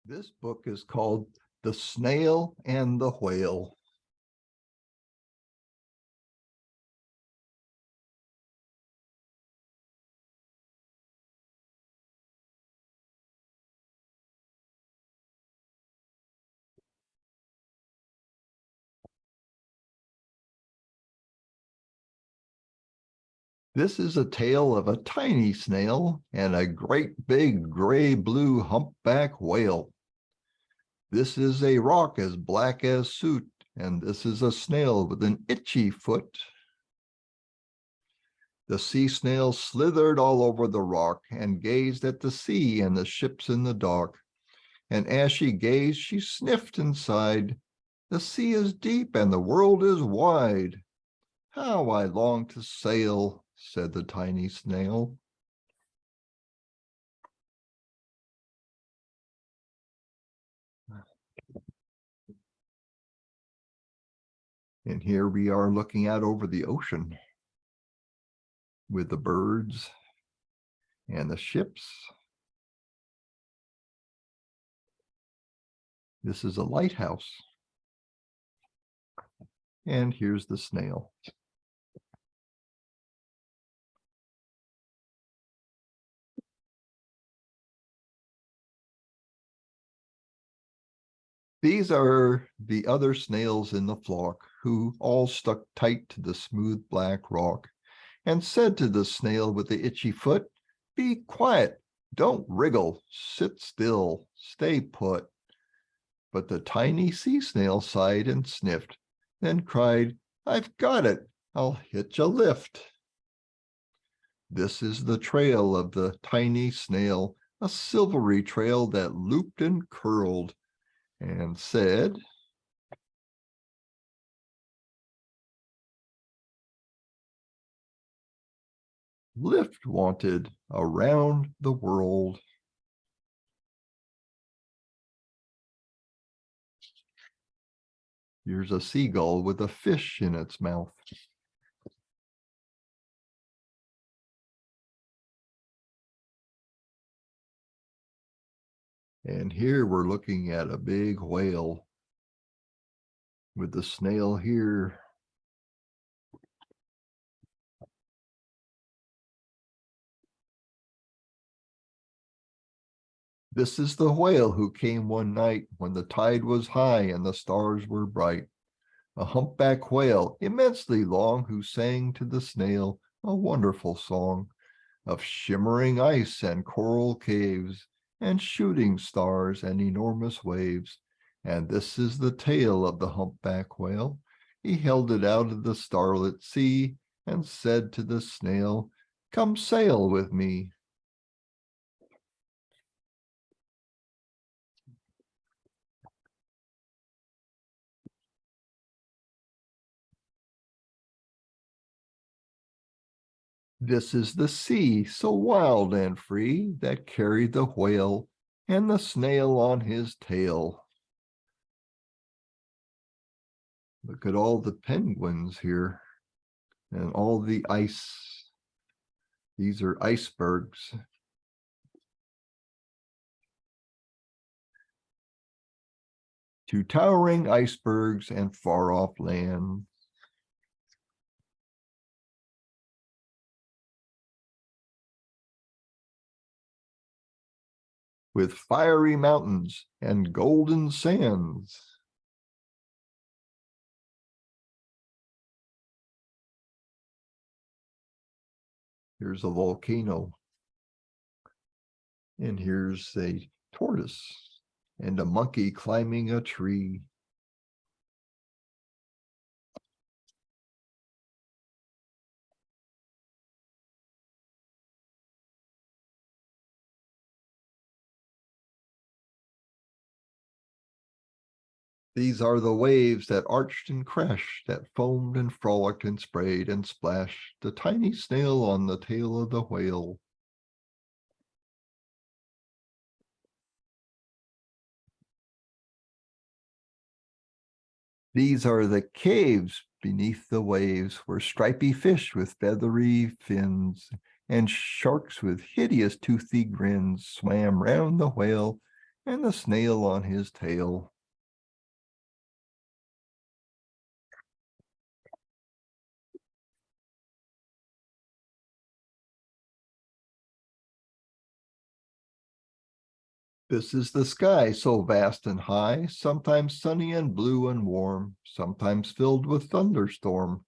This book is called The Snail and the Whale. This is a tale of a tiny snail and a great big gray-blue humpback whale. This is a rock as black as soot, and this is a snail with an itchy foot. The sea snail slithered all over the rock and gazed at the sea and the ships in the dock. And as she gazed, she sniffed and sighed, "The sea is deep and the world is wide. How I long to sail," said the tiny snail. And here we are looking out over the ocean with the birds and the ships. This is a lighthouse. And here's the snail. These are the other snails in the flock, who all stuck tight to the smooth black rock, and said to the snail with the itchy foot, "Be quiet, don't wriggle, sit still, stay put." But the tiny sea snail sighed and sniffed, then cried, "I've got it, I'll hitch a lift." This is the trail of the tiny snail, a silvery trail that looped and curled, and said, "Lift wanted around the world." Here's a seagull with a fish in its mouth. And here we're looking at a big whale with the snail here. This is the whale who came one night when the tide was high and the stars were bright. A humpback whale, immensely long, who sang to the snail a wonderful song of shimmering ice and coral caves and shooting stars and enormous waves. And this is the tale of the humpback whale. He held it out of the starlit sea and said to the snail, "Come sail with me." This is the sea, so wild and free, that carried the whale and the snail on his tail. Look at all the penguins here and all the ice. These are icebergs. To towering icebergs and far off land. With fiery mountains and golden sands. Here's a volcano. And here's a tortoise and a monkey climbing a tree. These are the waves that arched and crashed, that foamed and frolicked and sprayed and splashed the tiny snail on the tail of the whale. These are the caves beneath the waves, where stripy fish with feathery fins and sharks with hideous toothy grins swam round the whale and the snail on his tail. This is the sky, so vast and high, sometimes sunny and blue and warm, sometimes filled with thunderstorm,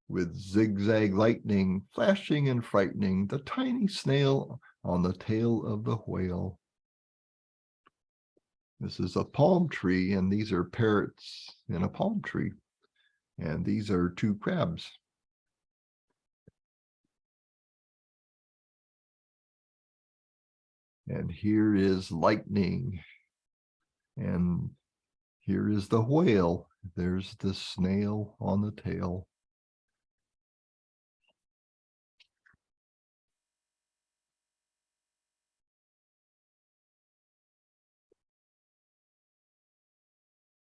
with zigzag lightning, flashing and frightening the tiny snail on the tail of the whale. This is a palm tree, and these are parrots in a palm tree. And these are two crabs. And here is lightning. And here is the whale. There's the snail on the tail.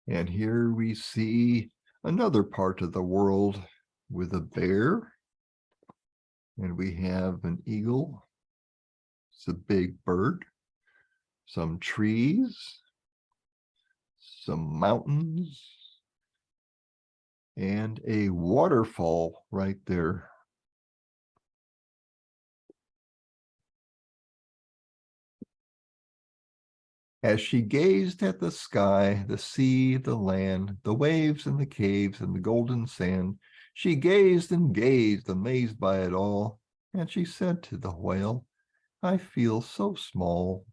And here we see another part of the world with a bear. And we have an eagle. It's a big bird. Some trees. Some mountains. And a waterfall right there. As she gazed at the sky, the sea, the land, the waves and the caves and the golden sand, she gazed and gazed, amazed by it all. And she said to the whale, I feel so small.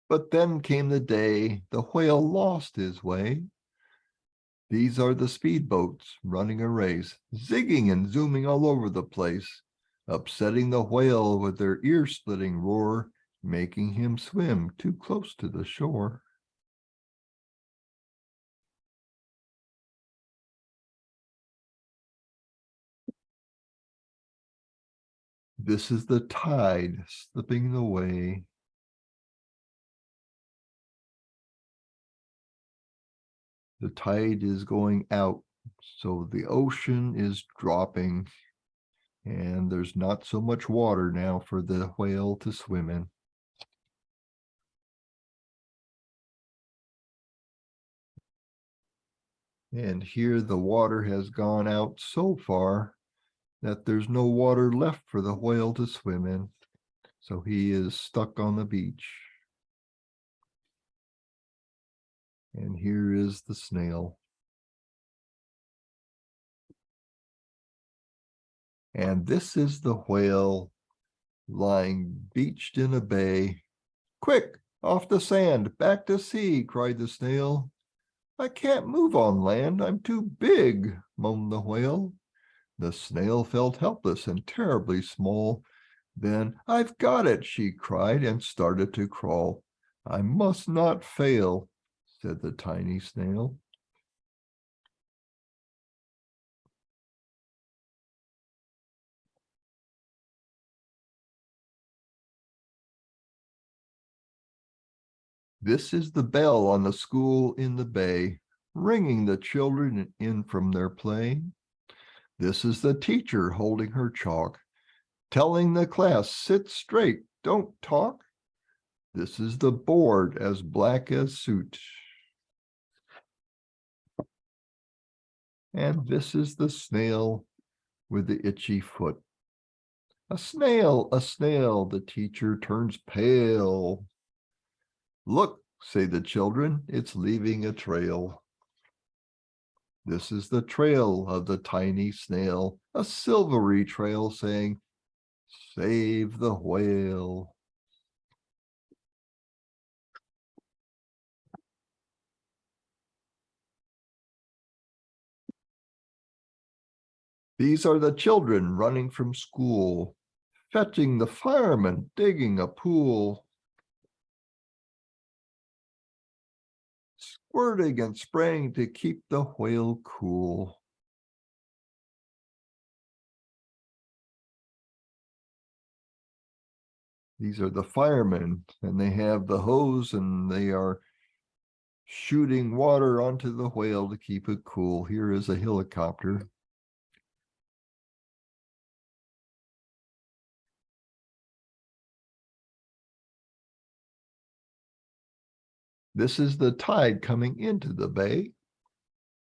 But then came the day the whale lost his way. These are the speedboats running a race, zigging and zooming all over the place, upsetting the whale with their ear-splitting roar, making him swim too close to the shore. This is the tide slipping away. The tide is going out, so the ocean is dropping, and there's not so much water now for the whale to swim in. And here the water has gone out so far that there's no water left for the whale to swim in. So he is stuck on the beach. And here is the snail. And this is the whale lying beached in a bay. Quick, off the sand, back to sea, cried the snail. I can't move on land, I'm too big, moaned the whale. The snail felt helpless and terribly small. Then, I've got it, she cried, and started to crawl. I must not fail, said the tiny snail. This is the bell on the school in the bay, ringing the children in from their play. This is the teacher holding her chalk, telling the class, sit straight, don't talk. This is the board as black as soot. And this is the snail with the itchy foot. A snail, the teacher turns pale. Look, say the children, it's leaving a trail. This is the trail of the tiny snail, a silvery trail saying, save the whale. These are the children running from school, fetching the fireman, digging a pool, squirting and spraying to keep the whale cool. These are the firemen, and they have the hose, and they are shooting water onto the whale to keep it cool. Here is a helicopter. This is the tide coming into the bay.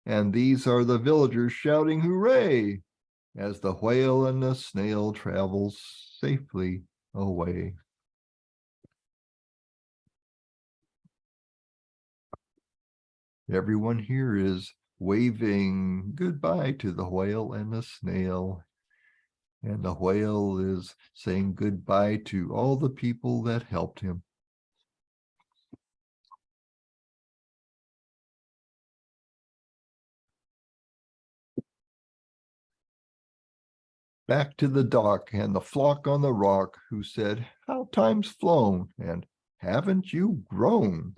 And these are the villagers shouting hooray as the whale and the snail travels safely away. Everyone here is waving goodbye to the whale and the snail. And the whale is saying goodbye to all the people that helped him. Back to the dock and the flock on the rock, who said, "How time's flown, and haven't you grown?"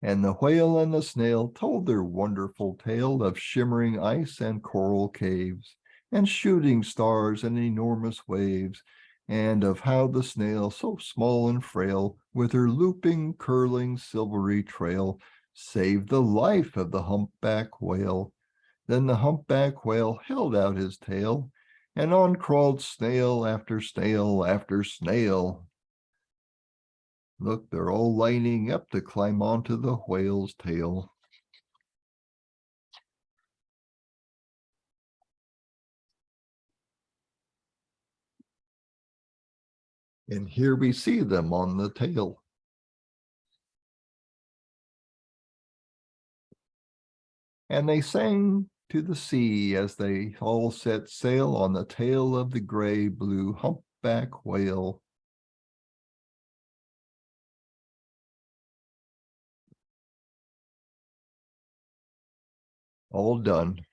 And the whale and the snail told their wonderful tale of shimmering ice and coral caves, and shooting stars and enormous waves, and of how the snail, so small and frail, with her looping, curling, silvery trail, saved the life of the humpback whale. Then the humpback whale held out his tail, and on crawled snail after snail after snail. Look, they're all lining up to climb onto the whale's tail. And here we see them on the tail. And they sang to the sea as they all set sail on the tail of the gray blue humpback whale. All done.